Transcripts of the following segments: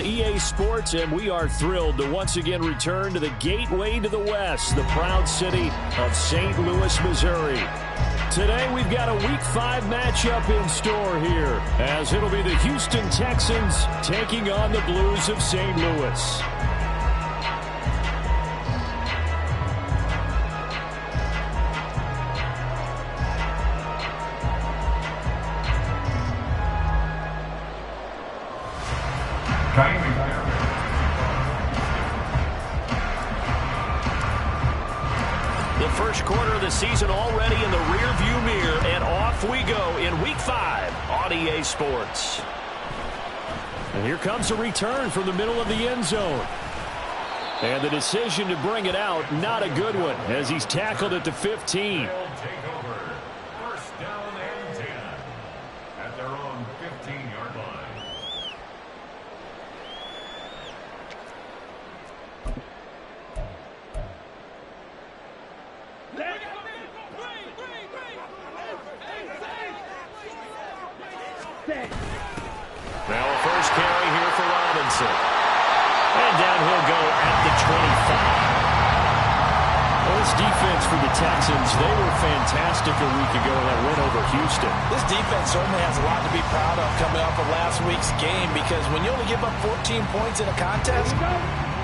EA Sports, and we are thrilled to once again return to the gateway to the West, the proud city of St. Louis, Missouri. Today we've got a Week 5 matchup in store here, as it'll be the Houston Texans taking on the Blues of St. Louis. The first quarter of the season already in the rearview mirror, and off we go in Week 5 on EA Sports. And here comes a return from the middle of the end zone. And the decision to bring it out, not a good one, as he's tackled at the 15. First down and 10 at their own 15-yard line. Now a first carry here for Robinson. And down he'll go at the 25. Well, this defense for the Texans, they were fantastic a week ago in that win over Houston. This defense certainly has a lot to be proud of coming off of last week's game, because when you only give up 14 points in a contest,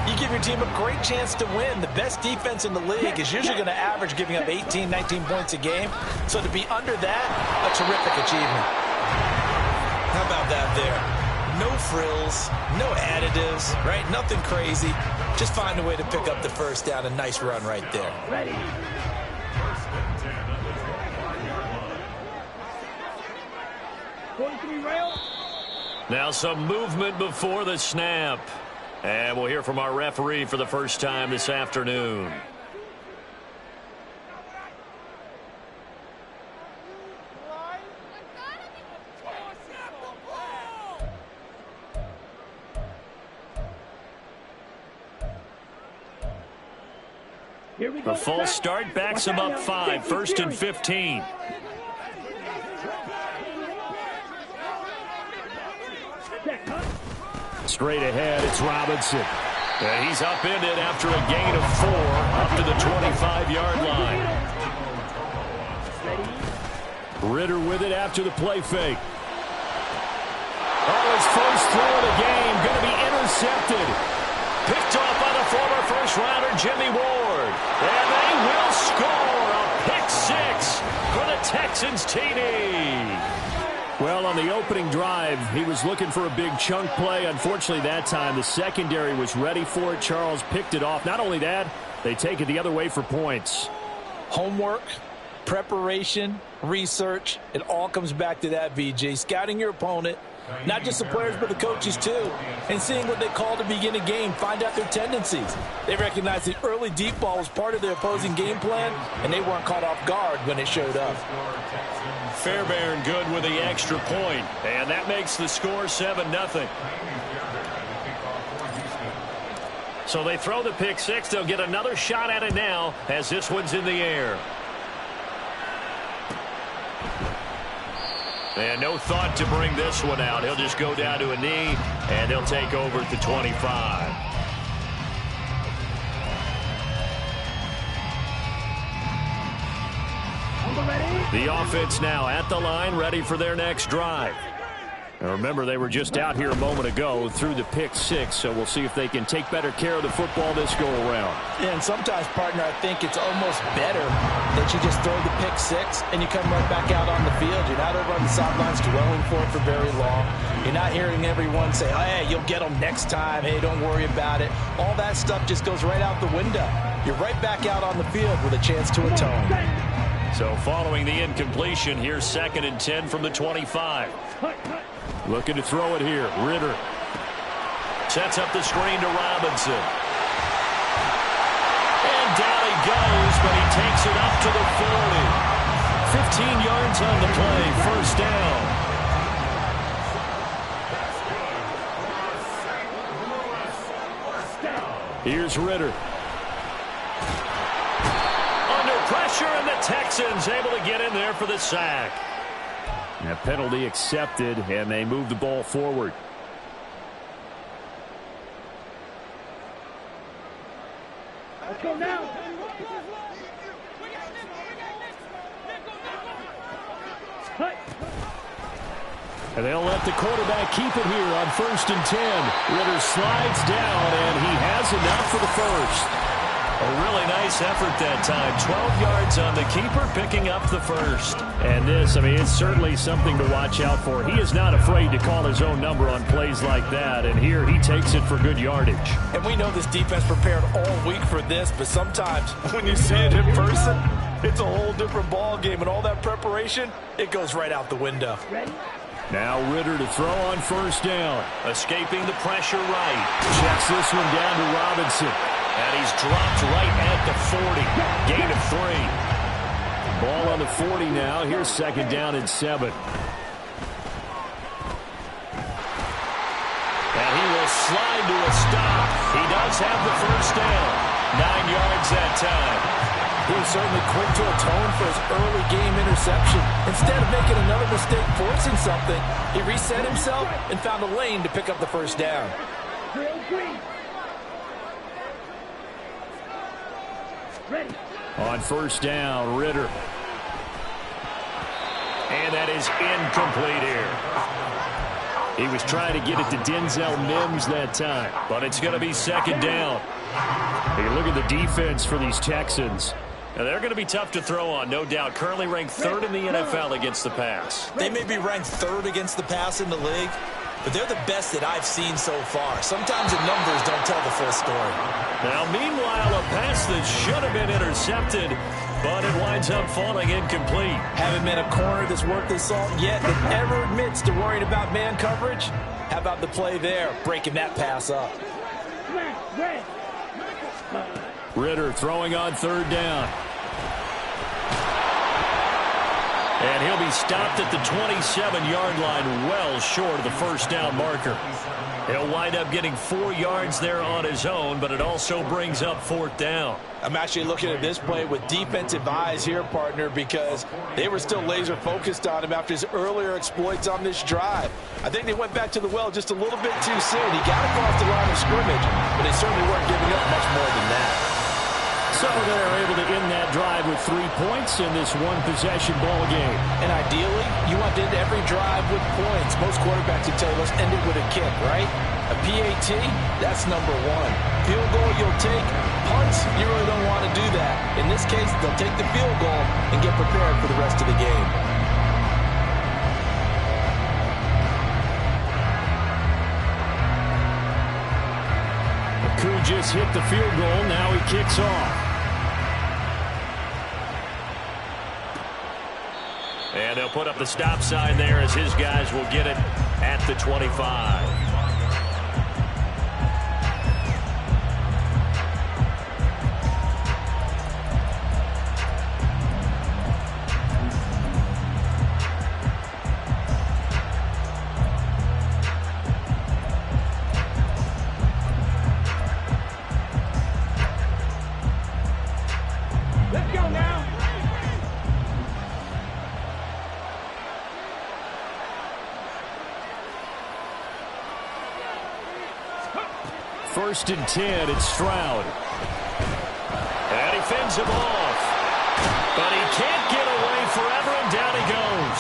you give your team a great chance to win. The best defense in the league is usually going to average giving up 18, 19 points a game. So to be under that, a terrific achievement. How about that there? No frills, no additives, right? Nothing crazy. Just find a way to pick up the first down. A nice run right there. Ready. First and 10 at the 25-yard line. Now some movement before the snap. And we'll hear from our referee for the first time this afternoon. The false start backs him up 5, first and 15. Straight ahead, it's Robinson. And he's upended after a gain of 4 up to the 25-yard line. Ritter with it after the play fake. Oh, his first throw of the game going to be intercepted. Picked off by the former first-rounder Jimmy Ward. And they will score a pick 6 for the Texans TD. Well, on the opening drive, he was looking for a big chunk play. Unfortunately, that time, the secondary was ready for it. Charles picked it off. Not only that, they take it the other way for points. Homework, preparation, research, it all comes back to that, VJ. Scouting your opponent, not just the players, but the coaches too, and seeing what they call to begin a game, find out their tendencies. They recognized the early deep ball was part of their opposing game plan, and they weren't caught off guard when it showed up. Fairbairn good with the extra point, and that makes the score 7-0. So they throw the pick 6. They'll get another shot at it now as this one's in the air. And no thought to bring this one out. He'll just go down to a knee, and they'll take over at the 25. The offense now at the line, ready for their next drive. Now remember, they were just out here a moment ago through the pick 6, so we'll see if they can take better care of the football this go-around. Yeah, and sometimes, partner, I think it's almost better that you just throw the pick 6 and you come right back out on the field. You're not over on the sidelines dwelling for it for very long. You're not hearing everyone say, oh, hey, you'll get them next time. Hey, don't worry about it. All that stuff just goes right out the window. You're right back out on the field with a chance to atone. So following the incompletion, here's 2nd and 10 from the 25. Looking to throw it here. Ritter sets up the screen to Robinson. And down he goes, but he takes it up to the 40. 15 yards on the play. First down. Here's Ritter. Under pressure, and the Texans able to get in there for the sack. And a penalty accepted, and they move the ball forward. Let's go now. And they'll let the quarterback keep it here on 1st and 10. Ritter slides down, and he has enough for the first. A really nice effort that time. 12 yards on the keeper, picking up the first. And this, I mean, it's certainly something to watch out for. He is not afraid to call his own number on plays like that. And here he takes it for good yardage. And we know this defense prepared all week for this, but sometimes when you see it in person, it's a whole different ball game. And all that preparation, it goes right out the window. Ready? Now Ritter to throw on 1st down. Escaping the pressure right. Checks this one down to Robinson. And he's dropped right at the 40. Gain of 3. Ball on the 40 now. Here's 2nd down and 7. And he will slide to a stop. He does have the 1st down. 9 yards that time. He was certainly quick to atone for his early game interception. Instead of making another mistake forcing something, he reset himself and found a lane to pick up the 1st down. Ready. On 1st down, Ritter. And that is incomplete here. He was trying to get it to Denzel Mims that time, but it's going to be 2nd down. Hey, look at the defense for these Texans. Now, they're going to be tough to throw on, no doubt. Currently ranked 3rd in the NFL against the pass. They may be ranked 3rd against the pass in the league, but they're the best that I've seen so far. Sometimes the numbers don't tell the full story. Now, meanwhile, a pass that should have been intercepted, but it winds up falling incomplete. Haven't been a corner that's worth his salt yet that ever admits to worrying about man coverage. How about the play there, breaking that pass up? Ritter throwing on 3rd down. And he'll be stopped at the 27-yard line, well short of the 1st down marker. He'll wind up getting 4 yards there on his own, but it also brings up 4th down. I'm actually looking at this play with defensive eyes here, partner, because they were still laser focused on him after his earlier exploits on this drive. I think they went back to the well just a little bit too soon. He got across the line of scrimmage, but they certainly weren't giving up much more than that. So they're able to end that drive with 3 points in this one-possession ball game. And ideally, you want to end every drive with points. Most quarterbacks would tell you, let's end it with a kick, right? A PAT, that's number 1. Field goal you'll take. Punts, you really don't want to do that. In this case, they'll take the field goal and get prepared for the rest of the game. Koo just hit the field goal. Now he kicks off. And they'll put up the stop sign there as his guys will get it at the 25. Let's go now. 1st and 10, it's Stroud. And he fends him off. But he can't get away forever, and down he goes.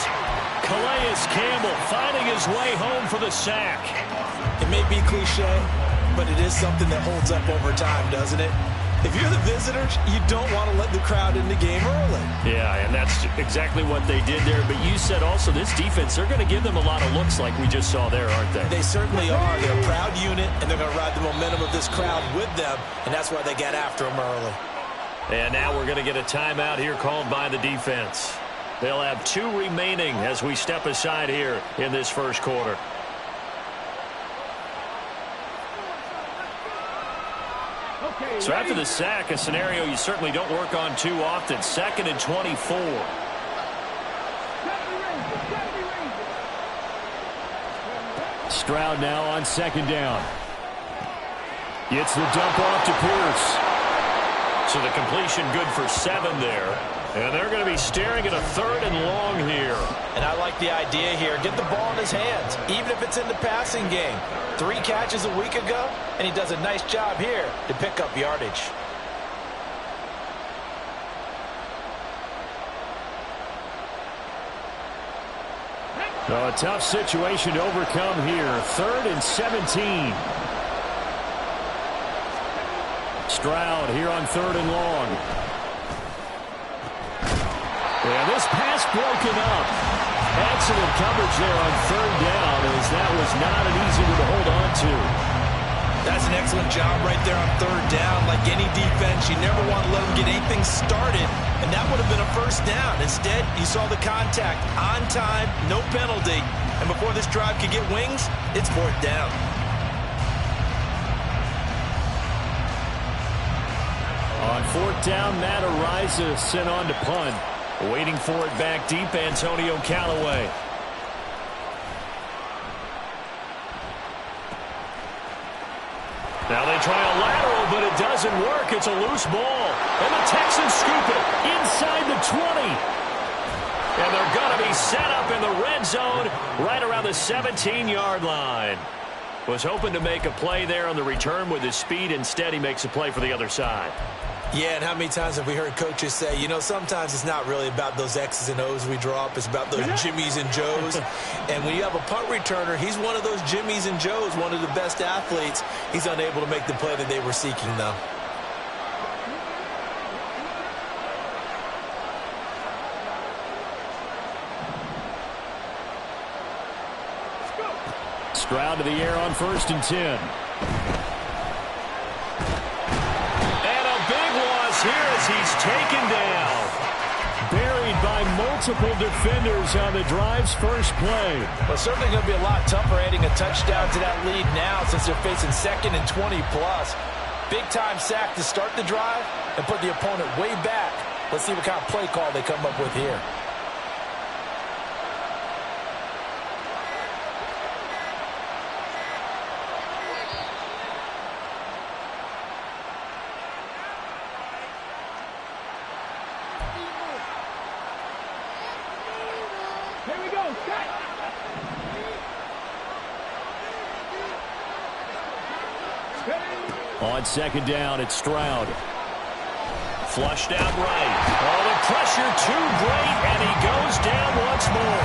Calais Campbell finding his way home for the sack. It may be cliche, but it is something that holds up over time, doesn't it? If you're the visitors, you don't want to let the crowd in the game early. Yeah, and that's exactly what they did there. But you said also this defense, they're going to give them a lot of looks like we just saw there, aren't they? They certainly are. They're a proud unit, and they're going to ride the momentum of this crowd with them, and that's why they get after them early. And now we're going to get a timeout here called by the defense. They'll have 2 remaining as we step aside here in this first quarter. So after the sack, a scenario you certainly don't work on too often. 2nd and 24. Stroud now on 2nd down. Gets the dump off to Pierce. So the completion good for 7 there. And they're going to be staring at a 3rd and long here. And I like the idea here. Get the ball in his hands, even if it's in the passing game. 3 catches a week ago, and he does a nice job here to pick up yardage. Well, a tough situation to overcome here. 3rd and 17. Stroud here on 3rd and long. And this pass broken up. Excellent coverage there on 3rd down, as that was not an easy one to hold on to. That's an excellent job right there on 3rd down. Like any defense, you never want to let them get anything started, and that would have been a 1st down. Instead, you saw the contact on time, no penalty, and before this drive could get wings, it's 4th down. On 4th down, Matt Ariza sent on to punt. Waiting for it back deep, Antonio Callaway. Now they try a lateral, but it doesn't work. It's a loose ball. And the Texans scoop it inside the 20. And they're going to be set up in the red zone right around the 17-yard line. Was hoping to make a play there on the return with his speed. Instead, he makes a play for the other side. Yeah, and how many times have we heard coaches say, you know, sometimes it's not really about those X's and O's we draw up. It's about those Jimmies and Joes. And when you have a punt returner, he's one of those Jimmies and Joes, one of the best athletes. He's unable to make the play that they were seeking, though. Stroud to the air on 1st and 10. Here as he's taken down. Buried by multiple defenders on the drive's first play. Well, certainly going to be a lot tougher adding a touchdown to that lead now since they're facing 2nd and 20+. Big-time sack to start the drive and put the opponent way back. Let's see what kind of play call they come up with here. On 2nd down, it's Stroud. Flushed out right. Oh, the pressure too great, and he goes down once more.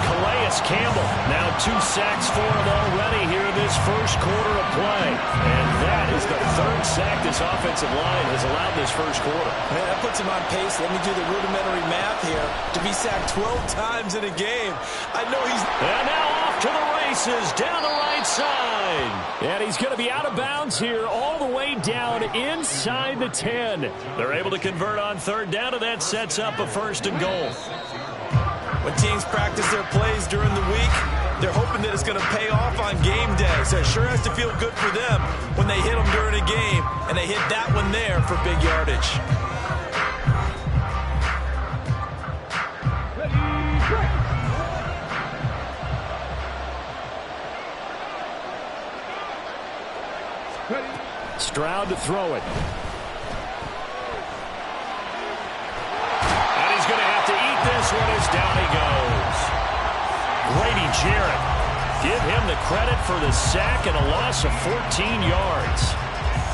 Calais Campbell, now 2 sacks for him already here in this first quarter of play. And that is the 3rd sack this offensive line has allowed this first quarter. Man, that puts him on pace. Let me do the rudimentary math here. To be sacked 12 times in a game. I know he's... And now off to the races, down the right side. And he's going to be out of bounds here all the way down inside the 10. They're able to convert on 3rd down, and that sets up a 1st and goal. When teams practice their plays during the week, they're hoping that it's going to pay off on game day. So it sure has to feel good for them when they hit them during a game, and they hit that one there for big yardage. Stroud to throw it. And he's going to have to eat this one as down he goes. Grady Jarrett. Give him the credit for the sack and a loss of 14 yards.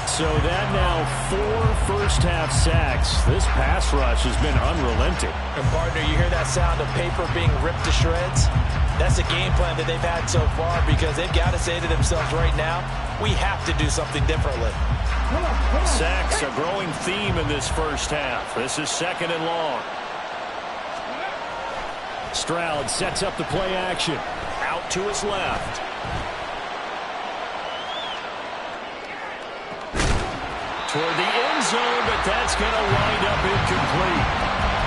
So that now 4 first-half sacks. This pass rush has been unrelenting. And, partner, you hear that sound of paper being ripped to shreds? That's a game plan that they've had so far because they've got to say to themselves right now, we have to do something differently. Sacks, a growing theme in this first half. This is 2nd and long. Stroud sets up the play action. Out to his left. Toward the end zone, but that's going to wind up incomplete.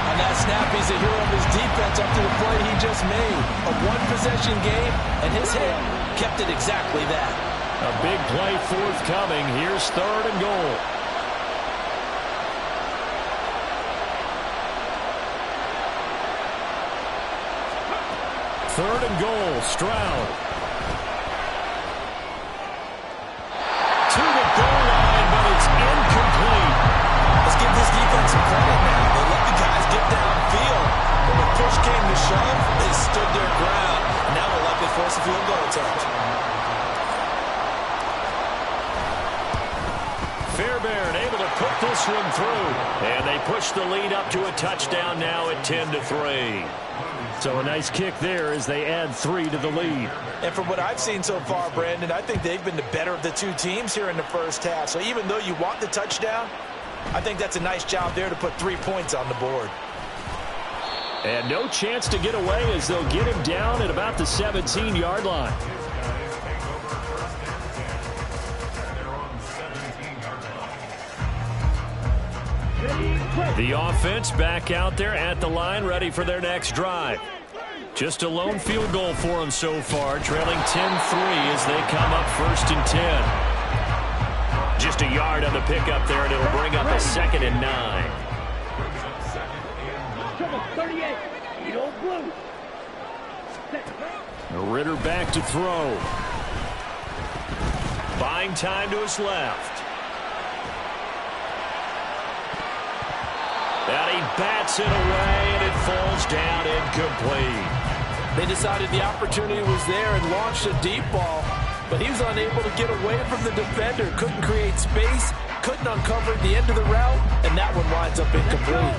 On that snap, he's a hero of his defense up to the play he just made. A one-possession game, and his hit kept it exactly that. A big play forthcoming. Here's 3rd and goal. Third and goal, Stroud. To the goal line, but it's incomplete. Let's give this defense some credit now. They let the guys get downfield. But when push came to shove, they stood their ground. And now will likely force a field goal attempt. Fairbairn able to put this one through. And they push the lead up to a touchdown now at 10-3. So a nice kick there as they add 3 to the lead. And from what I've seen so far, Brandon, I think they've been the better of the two teams here in the first half. So even though you want the touchdown, I think that's a nice job there to put 3 points on the board. And no chance to get away as they'll get him down at about the 17-yard line. The offense back out there at the line, ready for their next drive. Just a lone field goal for them so far, trailing 10-3 as they come up 1st and 10. Just a yard on the pickup there, and it'll bring up a 2nd and 9. 38. Ritter back to throw. Buying time to his left. And he bats it away, and it falls down incomplete. They decided the opportunity was there and launched a deep ball, but he was unable to get away from the defender. Couldn't create space, couldn't uncover the end of the route, and that one winds up incomplete.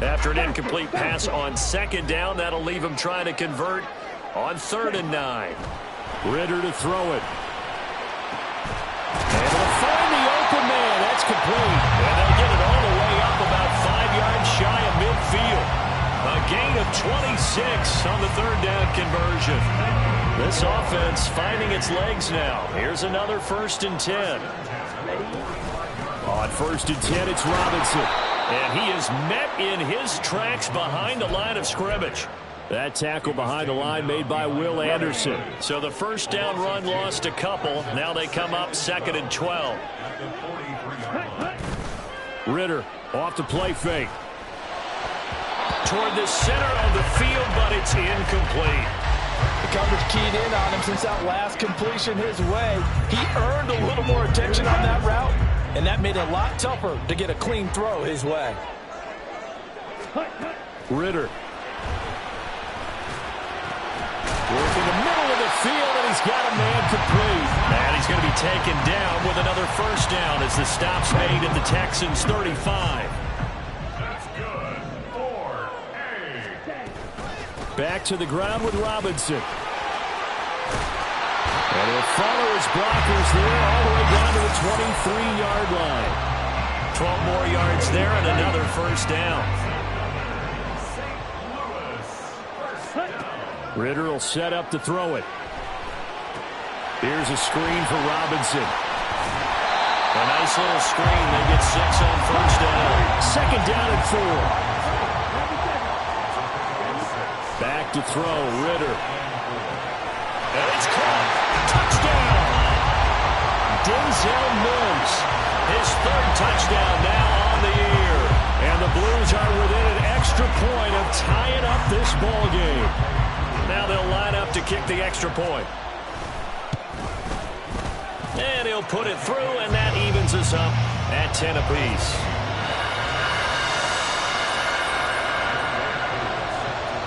After an incomplete pass on 2nd down, that'll leave him trying to convert on 3rd and 9. Ritter to throw it. And they'll find the open man. That's complete. And they'll get it all the way up about 5 yards shy of midfield. A gain of 26 on the 3rd down conversion. This offense finding its legs now. Here's another 1st and 10. On 1st and 10, it's Robinson. And he is met in his tracks behind the line of scrimmage. That tackle behind the line made by Will Anderson. So the 1st down run lost a couple. Now they come up 2nd and 12. Ritter off the play fake. Toward the center of the field, but it's incomplete. The coverage keyed in on him since that last completion his way. He earned a little more attention on that route, and that made it a lot tougher to get a clean throw his way. Ritter. Working the middle of the field, and he's got a man complete. And he's going to be taken down with another 1st down as the stop's made at the Texans 35. That's good for A. Back to the ground with Robinson. And he'll follow his blockers there all the way down to the 23-yard line. 12 more yards there and another 1st down. Ritter will set up to throw it. Here's a screen for Robinson. A nice little screen. They get 6 on 1st down. 2nd down and 4. Back to throw, Ritter. And it's caught. Touchdown! Denzel Mims. His 3rd touchdown now on the year. And the Blues are within an extra point of tying up this ball game. Now they'll line up to kick the extra point. And he'll put it through, and that evens us up at 10 apiece.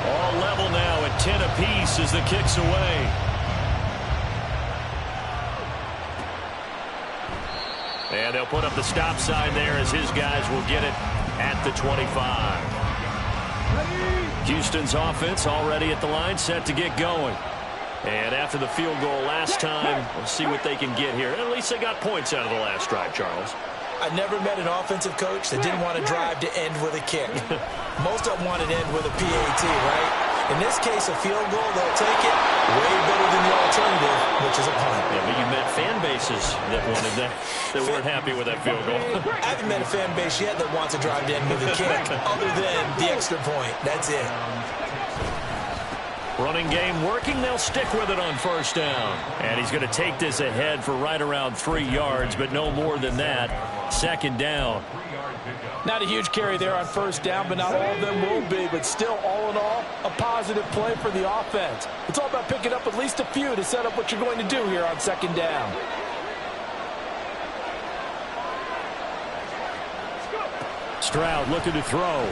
All level now at 10 apiece as the kick's away. And they'll put up the stop sign there as his guys will get it at the 25. Houston's offense already at the line, set to get going. And after the field goal last time, we'll see what they can get here. At least they got points out of the last drive, Charles. I never met an offensive coach that didn't want to drive to end with a kick. Most of them want to end with a PAT, right? In this case, a field goal, they'll take it way better than the alternative, which is a punt. Yeah, but you met fan bases that wanted that weren't happy with that field goal. I haven't met a fan base yet that wants to drive to end with a kick, other than the extra point. That's it. Running game working. They'll stick with it on 1st down. And he's going to take this ahead for right around 3 yards, but no more than that. 2nd down. Not a huge carry there on 1st down, but not all of them will be. But still, all in all, a positive play for the offense. It's all about picking up at least a few to set up what you're going to do here on 2nd down. Stroud looking to throw.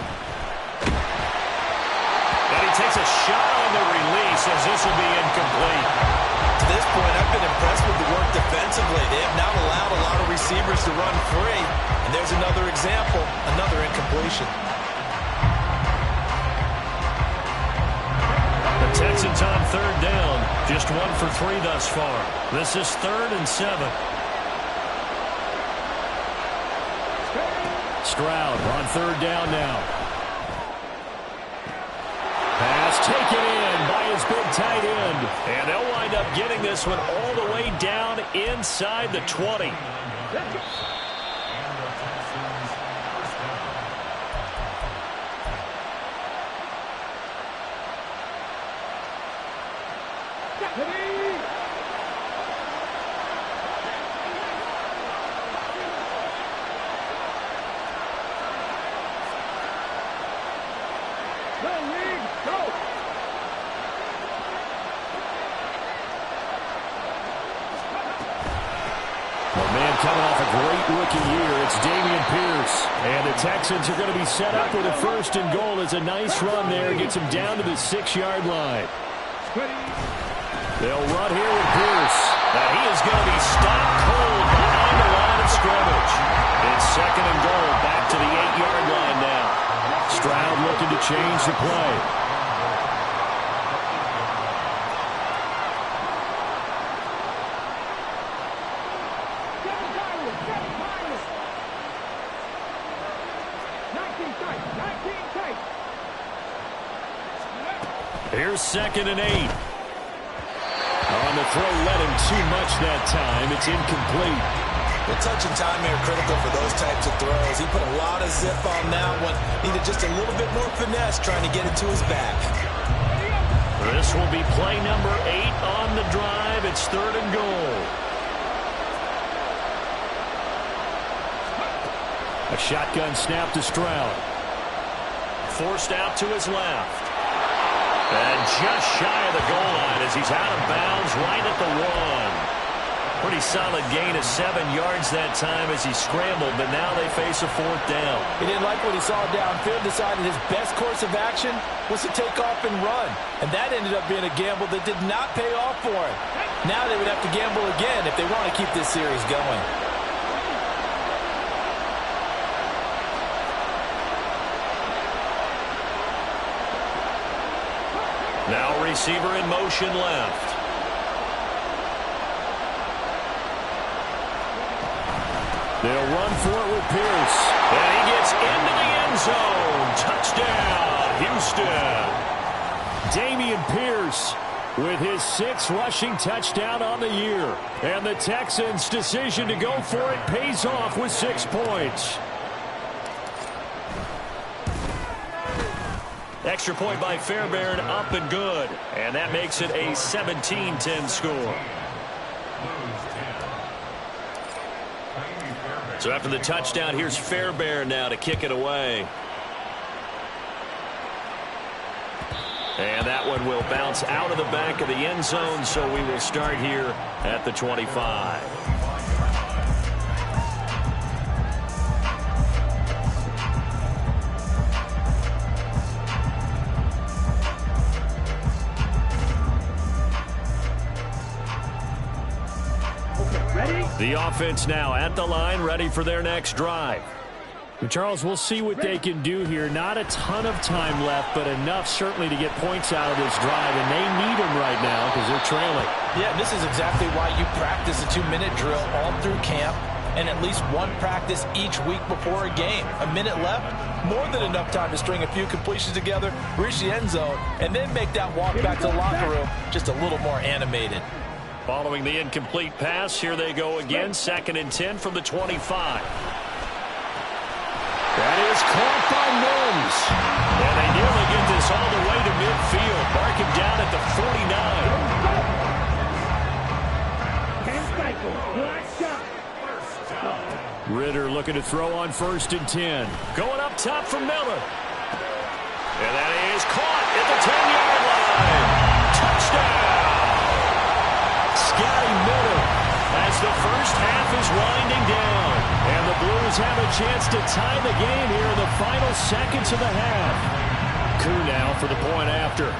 And he takes a shot on the release as this will be incomplete. To this point, I've been impressed with the work defensively. They have not allowed a lot of receivers to run free. And there's another example, another incompletion. The Texans on third down. Just 1 for 3 thus far. This is 3rd and 7. Stroud on third down now. Pass taken in by his big tight end. And they'll wind up getting this one all the way down inside the 20. Coming off a great rookie year, it's Dameon Pierce. And the Texans are going to be set up with a 1st and goal. As a nice run there. Gets him down to the 6-yard line. They'll run here with Pierce. Now he is going to be stopped cold behind the line of scrimmage. It's 2nd and goal. Back to the 8-yard line now. Stroud looking to change the play. Here's 2nd and 8. On the throw, led him too much that time. It's incomplete. The touch and time are critical for those types of throws. He put a lot of zip on that one. Needed just a little bit more finesse trying to get it to his back. This will be play number 8 on the drive. It's 3rd and goal. A shotgun snap to Stroud. Forced out to his left. And just shy of the goal line as he's out of bounds right at the 1. Pretty solid gain of 7 yards that time as he scrambled, but now they face a 4th down. He didn't like what he saw downfield, decided his best course of action was to take off and run. And that ended up being a gamble that did not pay off for him. Now they would have to gamble again if they want to keep this series going. Now receiver in motion left. They'll run for it with Pierce. And he gets into the end zone. Touchdown, Houston. Dameon Pierce with his 6th rushing touchdown on the year. And the Texans' decision to go for it pays off with 6 points. Extra point by Fairbairn, up and good. And that makes it a 17-10 score. So after the touchdown, here's Fairbairn now to kick it away. And that one will bounce out of the back of the end zone, so we will start here at the 25. The offense now at the line, ready for their next drive. And Charles, we'll see what they can do here. Not a ton of time left, but enough certainly to get points out of this drive, and they need them right now because they're trailing. Yeah, this is exactly why you practice a 2-minute drill all through camp and at least one practice each week before a game. A minute left, more than enough time to string a few completions together, reach the end zone, and then make that walk back to the locker room just a little more animated. Following the incomplete pass, here they go again. 2nd and 10 from the 25. That is caught by Mims. And they nearly get this all the way to midfield. Mark him down at the 49. Ritter looking to throw on 1st and 10. Going up top for Miller. And that is caught at the 10-yard line. Touchdown. Scotty Miller as the first half is winding down. And the Blues have a chance to tie the game here in the final seconds of the half. Koo now for the point after.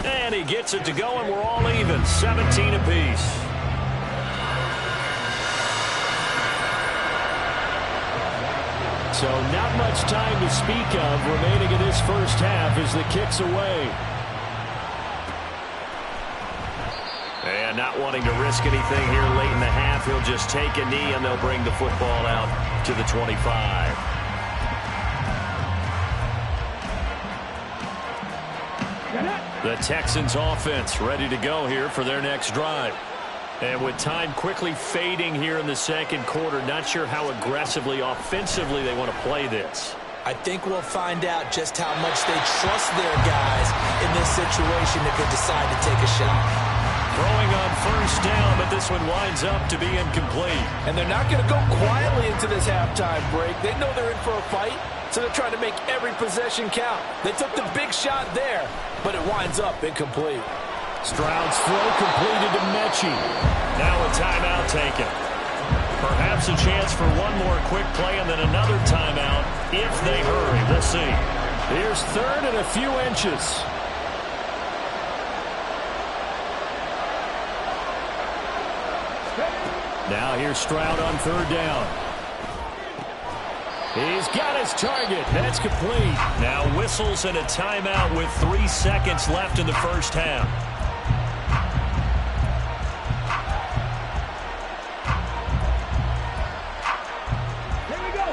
And he gets it to go, and we're all even. 17 apiece. So not much time to speak of remaining in this first half as the kick's away. And not wanting to risk anything here late in the half, he'll just take a knee and they'll bring the football out to the 25. The Texans offense ready to go here for their next drive. And with time quickly fading here in the second quarter, not sure how aggressively, offensively they want to play this. I think we'll find out just how much they trust their guys in this situation if they decide to take a shot. Throwing on first down, but this one winds up to be incomplete. And they're not going to go quietly into this halftime break. They know they're in for a fight, so they're trying to make every possession count. They took the big shot there, but it winds up incomplete. Stroud's throw completed to Mechie. Now a timeout taken. Perhaps a chance for one more quick play and then another timeout if they hurry. We'll see. Here's third and a few inches. Now here's Stroud on third down. He's got his target. That's complete. Now whistles and a timeout with 3 seconds left in the first half.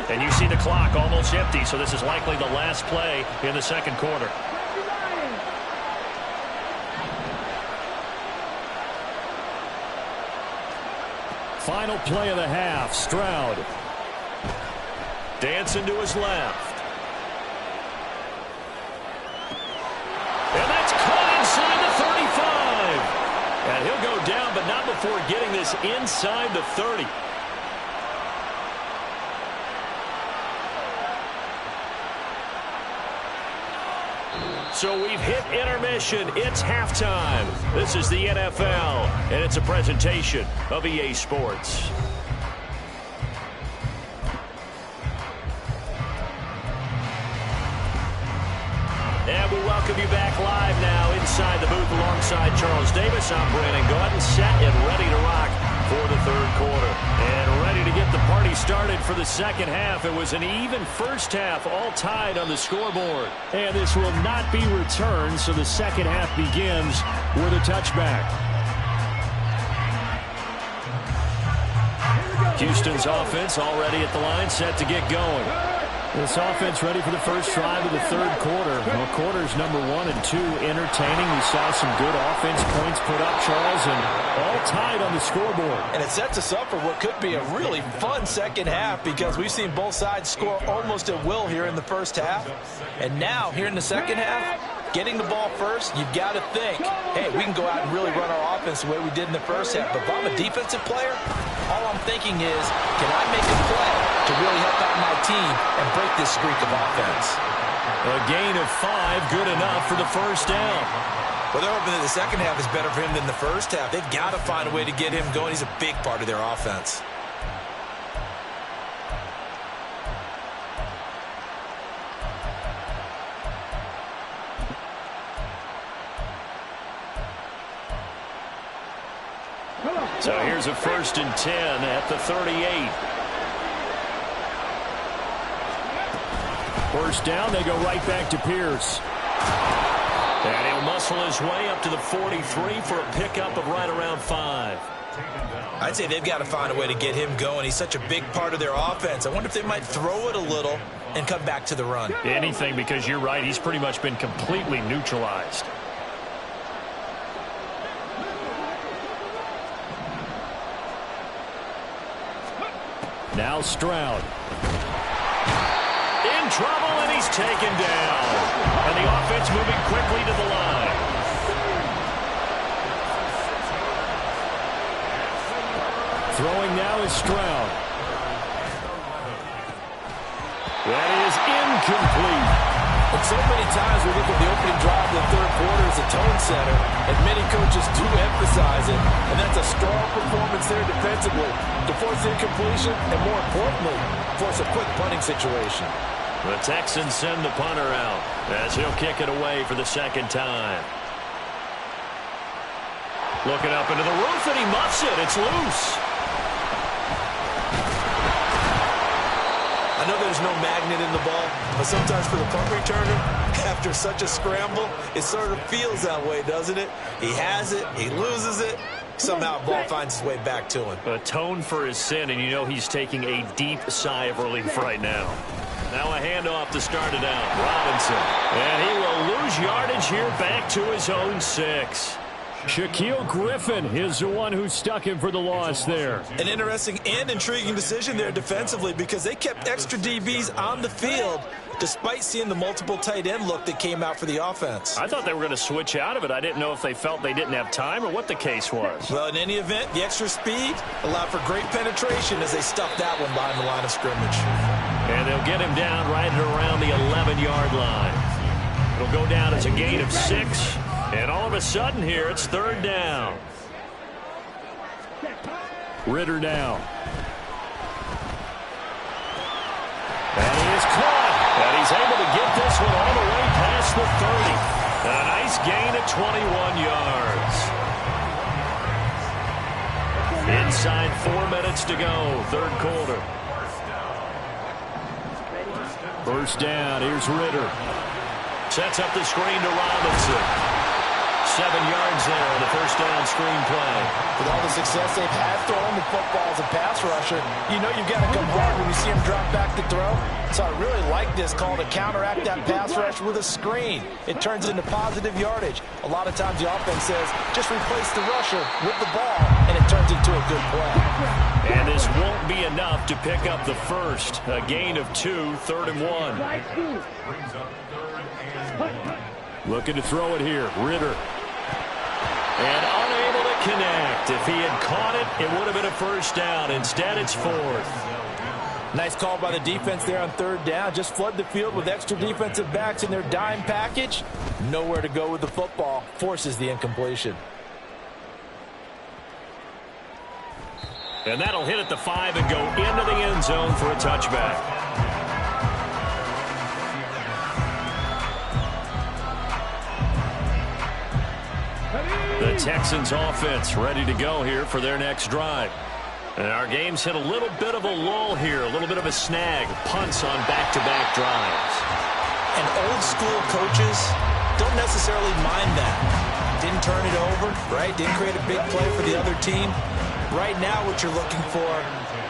And you see the clock almost empty, so this is likely the last play in the second quarter. Final play of the half. Stroud dancing to his left. And that's caught inside the 35. And he'll go down, but not before getting this inside the 30. So we've hit intermission. It's halftime. This is the NFL, and it's a presentation of EA Sports. And we welcome you back live now inside the booth alongside Charles Davis. I'm Brandon Gaudin, set and ready to rock for the third quarter. And ready to get the party started for the second half. It was an even first half, all tied on the scoreboard. And this will not be returned, so the second half begins with a touchback. Houston's offense already at the line, set to get going. This offense ready for the first drive of the third quarter. Well, quarters number 1 and 2 entertaining. We saw some good offense points put up, Charles, and all tied on the scoreboard. And it sets us up for what could be a really fun second half because we've seen both sides score almost at will here in the first half. And now, here in the second half, getting the ball first, you've got to think, hey, we can go out and really run our offense the way we did in the first half. But if I'm a defensive player, all I'm thinking is, can I make a play to really help out my team and break this streak of offense? A gain of 5, good enough for the first down. Well, they're hoping that the second half is better for him than the first half. They've got to find a way to get him going. He's a big part of their offense. So here's a 1st and 10 at the 38. First down, they go right back to Pierce. And he'll muscle his way up to the 43 for a pickup of right around 5. I'd say they've got to find a way to get him going. He's such a big part of their offense. I wonder if they might throw it a little and come back to the run. Anything, because you're right, he's pretty much been completely neutralized. Now Stroud. In trouble, and he's taken down. And the offense moving quickly to the line. Throwing now is Stroud. That is incomplete. And so many times we look at the opening drive of the third quarter as a tone setter, and many coaches do emphasize it, and that's a strong performance there defensively to force incompletion and, more importantly, force a quick punting situation. The Texans send the punter out as he'll kick it away for the second time. Looking up into the roof, and he muffs it. It's loose. I I know there's no magnet in the ball, but sometimes for the punt returner, after such a scramble, it sort of feels that way, doesn't it? He has it, he loses it, somehow the ball finds its way back to him. Atone for his sin, and you know he's taking a deep sigh of relief right now. Now a handoff to start it out. Robinson. And he will lose yardage here back to his own 6. Shaquille Griffin is the one who stuck him for the loss there. An interesting and intriguing decision there defensively because they kept extra DBs on the field despite seeing the multiple tight end look that came out for the offense. I thought they were going to switch out of it. I didn't know if they felt they didn't have time or what the case was. Well, in any event, the extra speed allowed for great penetration as they stuffed that one behind the line of scrimmage. And they'll get him down right at around the 11-yard line. It'll go down as a gain of 6. And all of a sudden here, it's 3rd down. Ritter now. And he is caught. And he's able to get this one all the way past the 30. A nice gain of 21 yards. Inside 4 minutes to go, 3rd quarter. First down, here's Ritter. Sets up the screen to Robinson. 7 yards there on the first down screen play. With all the success they've had throwing the football as a pass rusher, you know you've got to come hard when you see him drop back to throw. So I really like this call to counteract that pass rush with a screen. It turns into positive yardage. A lot of times the offense says, just replace the rusher with the ball, and it turns into a good play. And this won't be enough to pick up the first. A gain of 2, 3rd and 1. Looking to throw it here, Ritter. And unable to connect. If he had caught it, it would have been a first down. Instead, it's 4th. Nice call by the defense there on 3rd down. Just flood the field with extra defensive backs in their dime package. Nowhere to go with the football. Forces the incompletion. And that'll hit at the 5 and go into the end zone for a touchback. The Texans offense ready to go here for their next drive. And our game's hit a little bit of a lull here, a little bit of a snag. Punts on back-to-back drives. And old school coaches don't necessarily mind that. Didn't turn it over, right? Didn't create a big play for the other team. Right now what you're looking for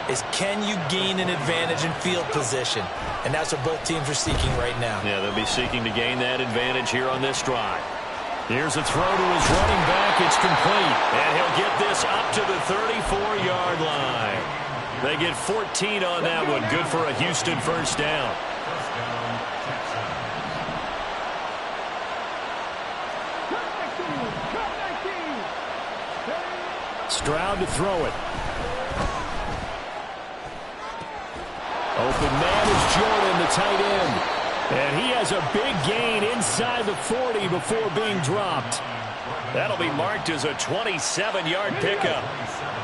is can you gain an advantage in field position? And that's what both teams are seeking right now. Yeah, they'll be seeking to gain that advantage here on this drive. Here's a throw to his running back. It's complete. And he'll get this up to the 34-yard line. They get 14 on that one. Good for a Houston first down. Stroud to throw it. Open man is Jordan, the tight end. And he has a big gain inside the 40 before being dropped. That'll be marked as a 27-yard pickup.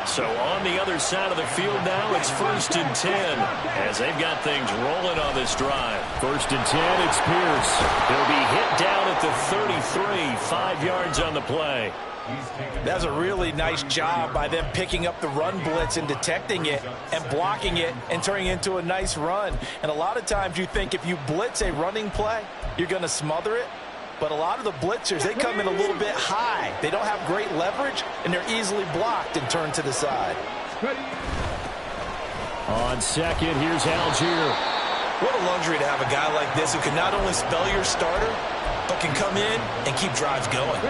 So on the other side of the field now, it's 1st and 10 as they've got things rolling on this drive. 1st and 10, it's Pierce. He'll be hit down at the 33, 5 yards on the play. That's a really nice job by them picking up the run blitz and detecting it and blocking it and turning it into a nice run. And a lot of times you think if you blitz a running play, you're going to smother it. But a lot of the blitzers, they come in a little bit high. They don't have great leverage, and they're easily blocked and turned to the side. On second, here's Algier. What a luxury to have a guy like this who can not only spell your starter, but can come in and keep drives going.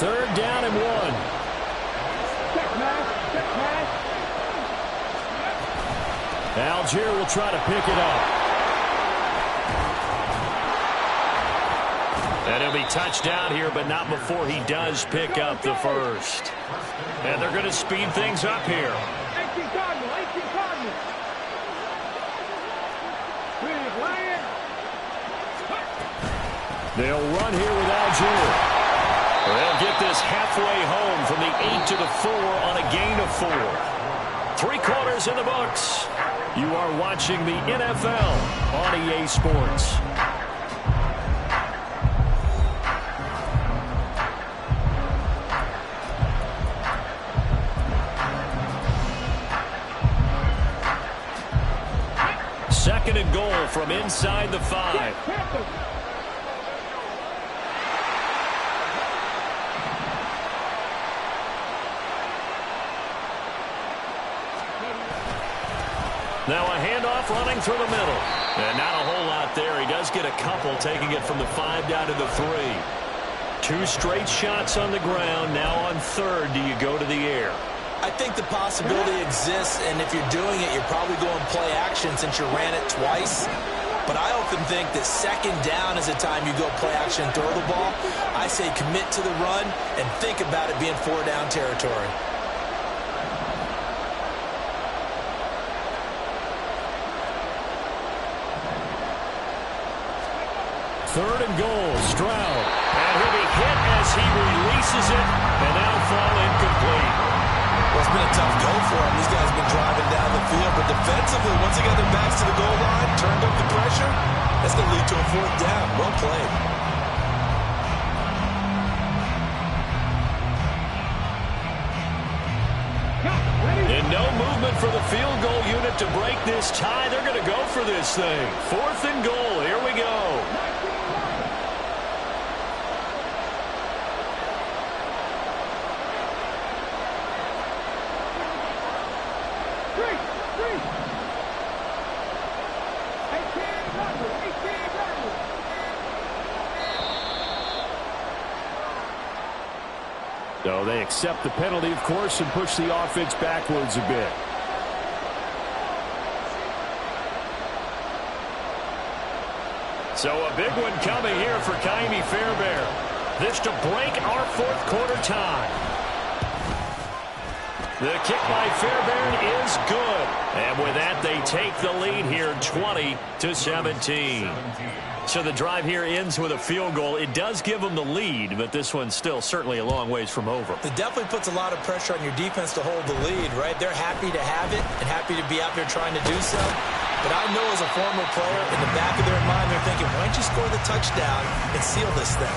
3rd down and 1. Algier will try to pick it up. And he'll be touched down here, but not before he does pick up the first. And they're going to speed things up here. They'll run here with Algier. They'll get this halfway home from the 8 to the 4 on a gain of 4. 3 quarters in the books. You are watching the NFL on EA Sports. 2nd and goal from inside the 5. Now a handoff running through the middle. And not a whole lot there. He does get a couple, taking it from the 5 down to the 3. 2 straight shots on the ground. Now on 3rd, do you go to the air? I think the possibility exists, and if you're doing it, you're probably going play action since you ran it twice. But I often think that 2nd down is the time you go play action and throw the ball. I say commit to the run and think about it being 4 down territory. 3rd and goal, Stroud. And he'll be hit as he releases it, and that'll fall incomplete. Well, it's been a tough go for him. These guys have been driving down the field, but defensively, once they got their backs to the goal line, turned up the pressure, that's going to lead to a 4th down. Well played. And no movement for the field goal unit to break this tie. They're going to go for this thing. 4th and goal. Here we go. So they accept the penalty, of course, and push the offense backwards a bit. So a big one coming here for Ka'imi Fairbairn. This to break our 4th quarter tie. The kick by Fairbairn is good. And with that, they take the lead here 20-17. So the drive here ends with a field goal. It does give them the lead, but this one's still certainly a long ways from over. It definitely puts a lot of pressure on your defense to hold the lead, right? They're happy to have it and happy to be out there trying to do so. But I know as a former player, in the back of their mind, they're thinking, why don't you score the touchdown and seal this thing?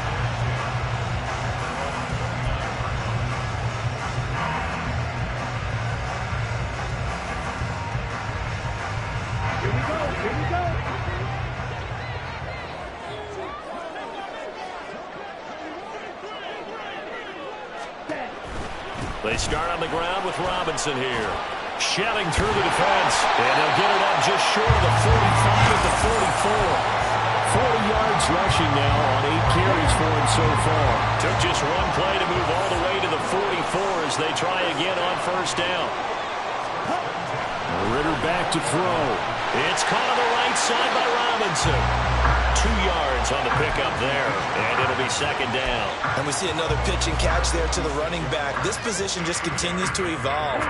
They start on the ground with Robinson here. Shelling through the defense. And they'll get it up just short of the 45 at the 44. 40 yards rushing now on 8 carries for him so far. Took just one play to move all the way to the 44 as they try again on 1st down. Ritter back to throw. It's caught on the right side by Robinson. 2 yards on the pickup there, and it'll be 2nd down. And we see another pitch and catch there to the running back. This position just continues to evolve.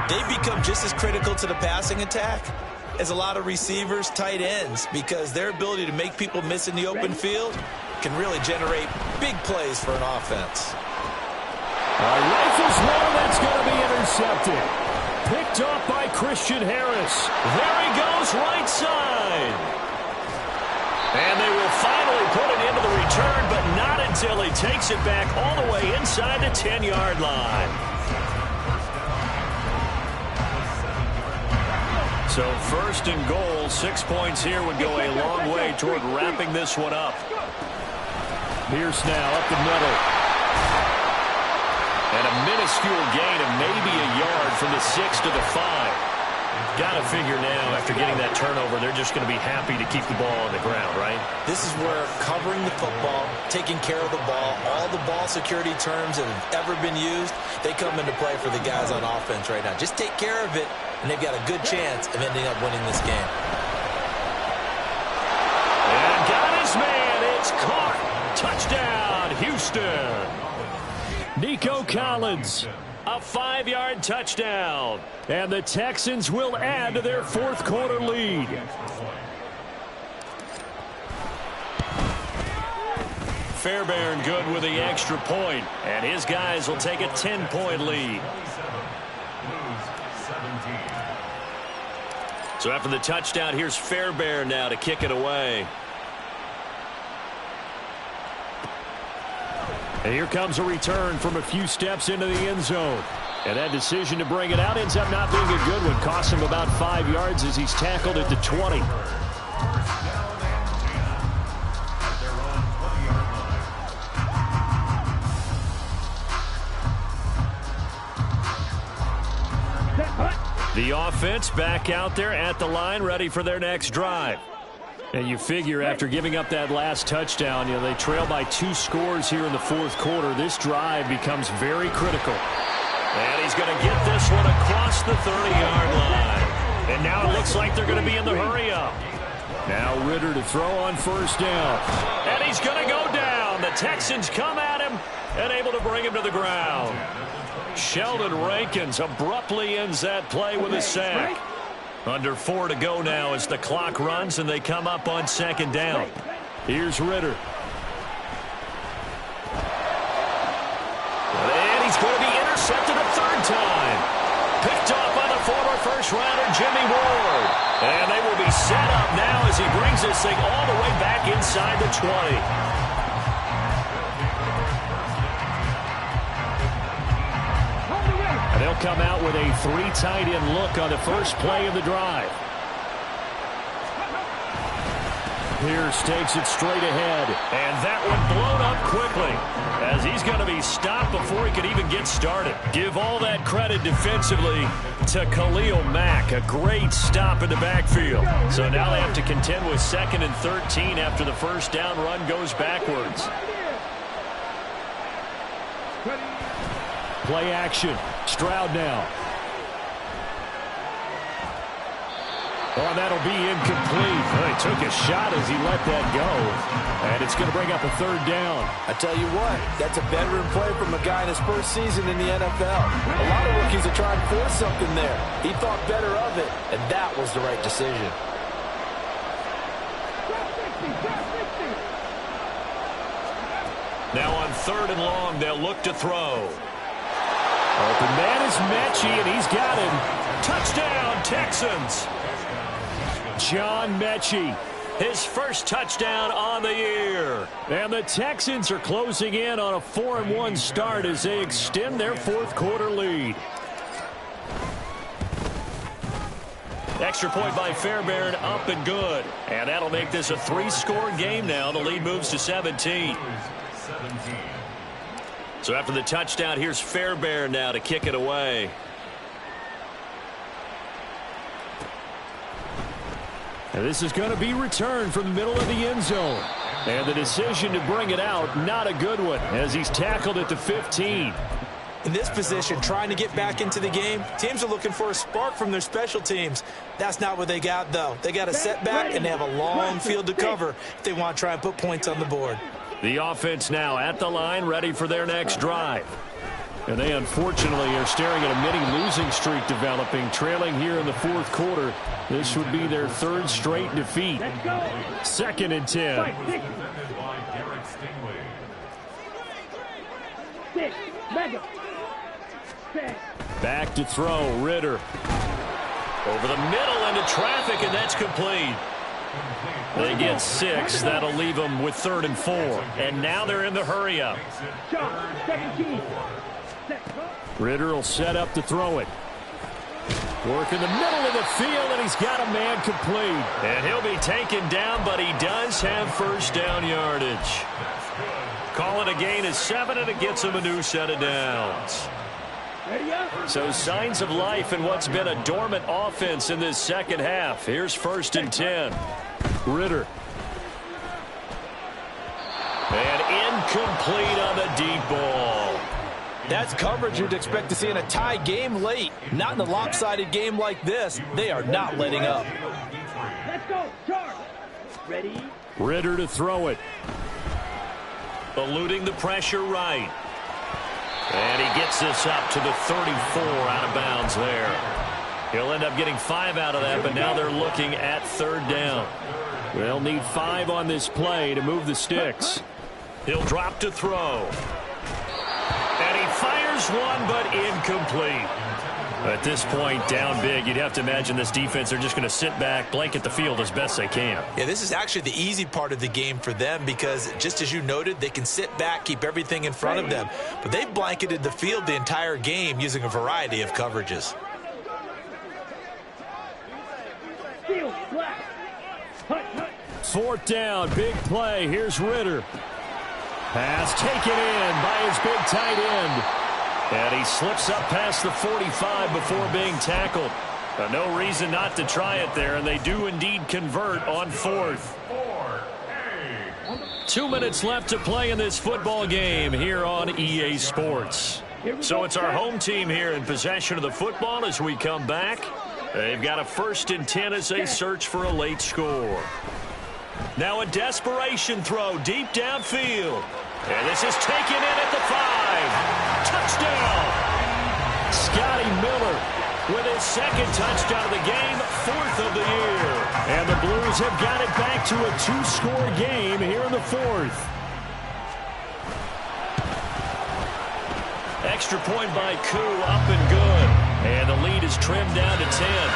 They become just as critical to the passing attack as a lot of receivers, tight ends, because their ability to make people miss in the open field can really generate big plays for an offense. Rifles low, that's going to be intercepted. Picked off by Christian Harris. There he goes, right side. And they will finally put it into the return, but not until he takes it back all the way inside the 10-yard line. So 1st and goal, 6 points here would go a long way toward wrapping this one up. Pierce now up the middle. And a minuscule gain of maybe a yard from the 6 to the 5. Got to figure now, after getting that turnover, they're just going to be happy to keep the ball on the ground, right? This is where covering the football, taking care of the ball, all the ball security terms that have ever been used, they come into play for the guys on offense right now. Just take care of it, and they've got a good chance of ending up winning this game. And got his man. It's caught. Touchdown, Houston. Nico Collins. A 5-yard touchdown. And the Texans will add to their 4th quarter lead. Fairbairn good with the extra point. And his guys will take a 10-point lead. So after the touchdown, here's Fairbairn now to kick it away. And here comes a return from a few steps into the end zone. And that decision to bring it out ends up not being a good one. Costs him about 5 yards as he's tackled at the 20. The offense back out there at the line, ready for their next drive. And you figure after giving up that last touchdown, they trail by 2 scores here in the fourth quarter. This drive becomes very critical. And he's going to get this one across the 30-yard line. And now it looks like they're going to be in the hurry-up. Now Ritter to throw on first down. And he's going to go down. The Texans come at him and able to bring him to the ground. Sheldon Rankins abruptly ends that play with a sack. Under 4 to go now as the clock runs and they come up on second down. Here's Ritter. And he's going to be intercepted a third time. Picked off by the former first-rounder Jimmy Ward. And they will be set up now as he brings this thing all the way back inside the 20. They'll come out with a 3 tight end look on the first play of the drive. Pierce takes it straight ahead. And that one blown up quickly as he's going to be stopped before he could even get started. Give all that credit defensively to Khalil Mack. A great stop in the backfield. So now they have to contend with 2nd and 13 after the first down run goes backwards. Play action. Stroud now. Oh, that'll be incomplete. Well, he took a shot as he let that go. And it's going to bring up a third down. I tell you what, that's a veteran play from a guy in his first season in the NFL. A lot of rookies are trying to force something there. He thought better of it, and that was the right decision. Now on 3rd and long, they'll look to throw. Open man is Mechie, and he's got him. Touchdown, Texans. John Mechie, his first touchdown on the year. And the Texans are closing in on a 4-1 start as they extend their fourth quarter lead. Extra point by Fairbairn, up and good. And that'll make this a 3-score game now. The lead moves to 17. So after the touchdown, here's Fairbairn now to kick it away. And this is going to be returned from the middle of the end zone. And the decision to bring it out, not a good one, as he's tackled at the 15. In this position, trying to get back into the game, teams are looking for a spark from their special teams. That's not what they got, though. They got a setback, and they have a long field to cover if they want to try and put points on the board. The offense now at the line, ready for their next drive. And they unfortunately are staring at a mini losing streak developing, trailing here in the fourth quarter. This would be their 3rd straight defeat. 2nd and 10. Back to throw, Ritter. Over the middle into traffic, and that's complete. They get 6. That'll leave them with 3rd and 4. And now they're in the hurry-up. Ritter will set up to throw it. Work in the middle of the field, and he's got a man complete. And he'll be taken down, but he does have first down yardage. Call it a gain of 7, and it gets him a new set of downs. So signs of life in what's been a dormant offense in this second half. Here's 1st and 10. Ritter. And incomplete on the deep ball. That's coverage you'd expect to see in a tie game late. Not in a lopsided game like this. They are not letting up. Let's go, charge. Ready? Ritter to throw it. Eluding the pressure right. And he gets this up to the 34 out of bounds there. He'll end up getting 5 out of that, but now they're looking at 3rd down. They'll need 5 on this play to move the sticks. He'll drop to throw. And he fires one, but incomplete. At this point, down big, you'd have to imagine this defense are just going to sit back, blanket the field as best they can. Yeah, this is actually the easy part of the game for them because, just as you noted, they can sit back, keep everything in front of them. But they've blanketed the field the entire game using a variety of coverages. Fourth down, big play. Here's Ritter. Pass taken in by his big tight end. And he slips up past the 45 before being tackled. No reason not to try it there, and they do indeed convert on fourth. 2 minutes left to play in this football game here on EA Sports. So it's our home team here in possession of the football as we come back. They've got a 1st and 10 as they search for a late score. Now a desperation throw deep downfield. And this is taken in at the 5. Touchdown! Scotty Miller with his 2nd touchdown of the game, 4th of the year. And the Blues have got it back to a 2-score game here in the 4th. Extra point by Koo, up and good. And the lead is trimmed down to 10.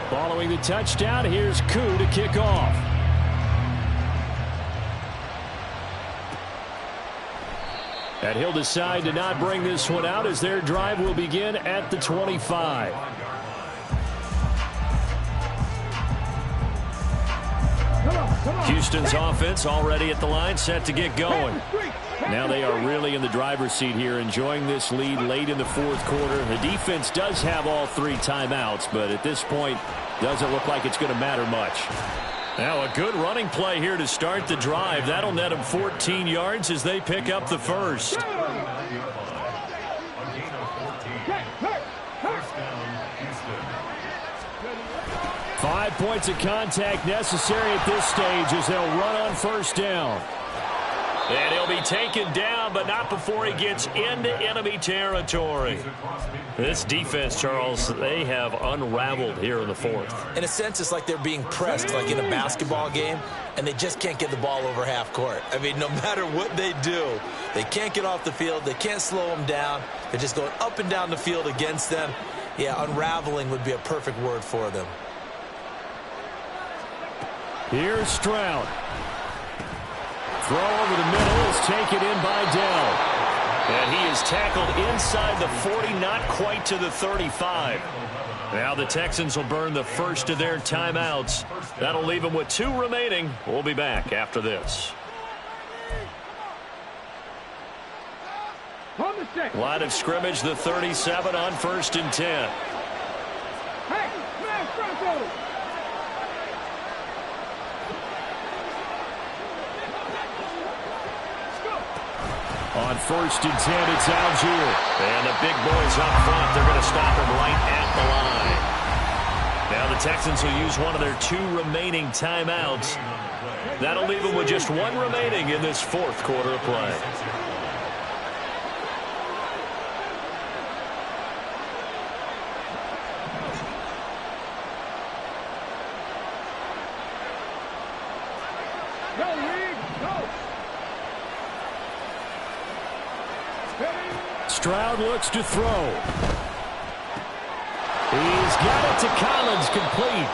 Following the touchdown, here's Koo to kick off. And he'll decide to not bring this one out as their drive will begin at the 25. Houston's offense already at the line, set to get going. Now they are really in the driver's seat here, enjoying this lead late in the 4th quarter. The defense does have all 3 timeouts, but at this point, doesn't look like it's going to matter much. Now a good running play here to start the drive. That'll net them 14 yards as they pick up the 1st. Five points of contact necessary at this stage as they'll run on 1st down. And he'll be taken down, but not before he gets into enemy territory. This defense, Charles, they have unraveled here in the 4th. In a sense, it's like they're being pressed, like in a basketball game, and they just can't get the ball over half court. I mean, no matter what they do, they can't get off the field. They can't slow them down. They're just going up and down the field against them. Yeah, unraveling would be a perfect word for them. Here's Stroud. Throw over the middle is taken in by Dell. And he is tackled inside the 40, not quite to the 35. Now the Texans will burn the 1st of their timeouts. That'll leave them with 2 remaining. We'll be back after this. Line of scrimmage, the 37 on 1st and 10. On 1st and 10, it's Algier. And the big boys up front, they're going to stop him right at the line. Now the Texans will use one of their 2 remaining timeouts. That'll leave them with just 1 remaining in this 4th quarter of play. Stroud looks to throw. He's got it to Collins, complete.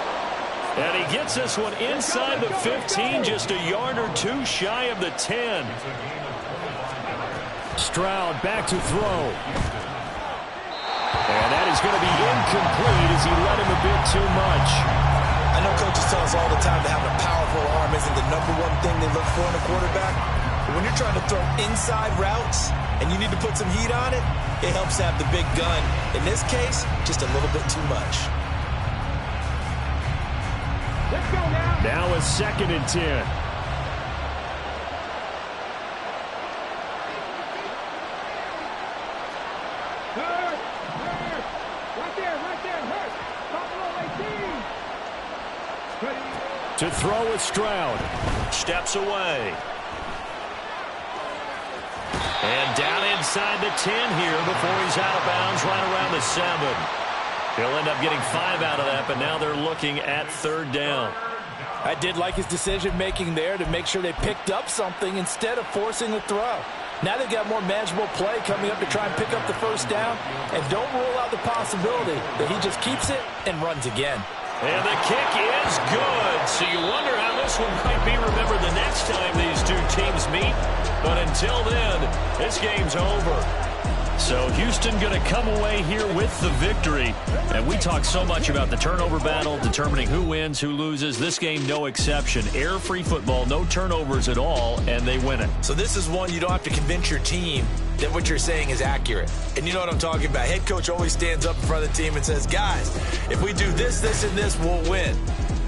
And he gets this one inside the 15, just a yard or 2 shy of the 10. Stroud back to throw. And that is going to be incomplete as he led him a bit too much. I know coaches tell us all the time that having a powerful arm isn't the #1 thing they look for in a quarterback. But when you're trying to throw inside routes and you need to put some heat on it, it helps have the big gun. In this case, just a little bit too much. Let's go now. Now a 2nd and 10. To throw with Stroud. Steps away. And down inside the 10 here before he's out of bounds right around the 7. He'll end up getting 5 out of that, but now they're looking at 3rd down. I did like his decision-making there to make sure they picked up something instead of forcing the throw. Now they've got more manageable play coming up to try and pick up the first down. And don't rule out the possibility that he just keeps it and runs again. And the kick is good. So you wonder how this one might be remembered the next time these two teams meet. But until then, this game's over. So Houston going to come away here with the victory. And we talk so much about the turnover battle, determining who wins, who loses. This game, no exception. Air-free football, no turnovers at all, and they win it. So this is one you don't have to convince your team that what you're saying is accurate. And you know what I'm talking about. Head coach always stands up in front of the team and says, guys, if we do this, this, and this, we'll win.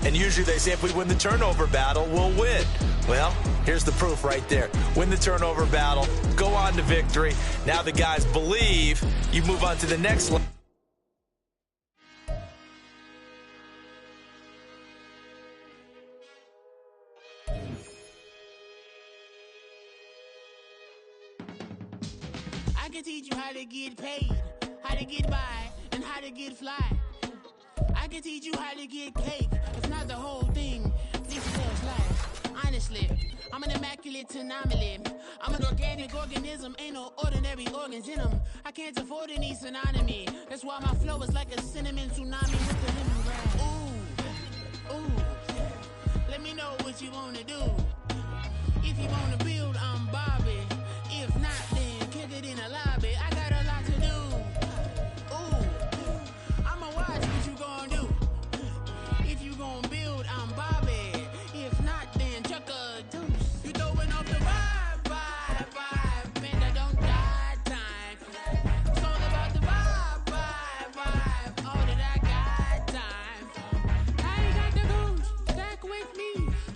And usually they say if we win the turnover battle, we'll win. Well, here's the proof right there. Win the turnover battle, go on to victory. Now the guys believe you move on to the next level. I can teach you how to get paid, how to get by, and how to get fly. I can teach you how to get cake, if not the whole thing. This is life. Honestly, I'm an immaculate anomaly. I'm an organic organism, ain't no ordinary organs in them. I can't afford any synonymy. That's why my flow is like a cinnamon tsunami with the lemongrass. Ooh, let me know what you wanna do. If you wanna build, I'm Bobby. If not, then kick it in the lobby. I got a lot to do. Ooh, I'ma watch what you gonna do. If you gonna build, I'm Bobby. If not, then chuck a deuce. You throwing off the vibe. Man, I don't die time. It's all about the vibe. All that I got time. I ain't got the goose. Stack with me.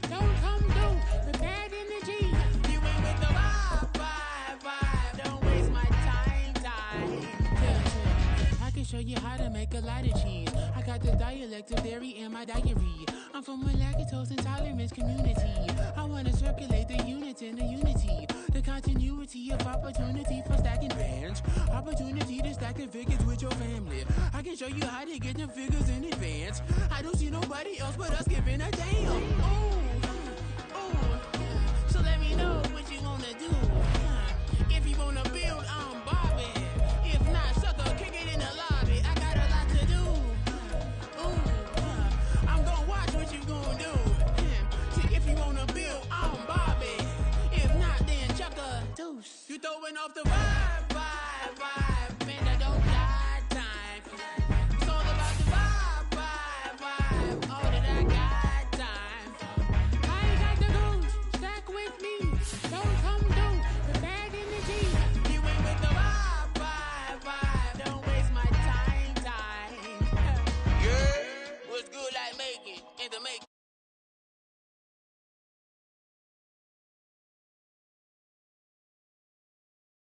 Don't come through the bad energy. You ain't with the vibe. Don't waste my time. I can show you how to make a lot of cheese. I got the dialect of dairy in my diary. I'm from a lactose intolerance community. I want to circulate the units and the unity. The continuity of opportunity for stacking bands. Opportunity to stack the figures with your family. I can show you how to get them figures in advance. I don't see nobody else but us giving a damn. Ooh.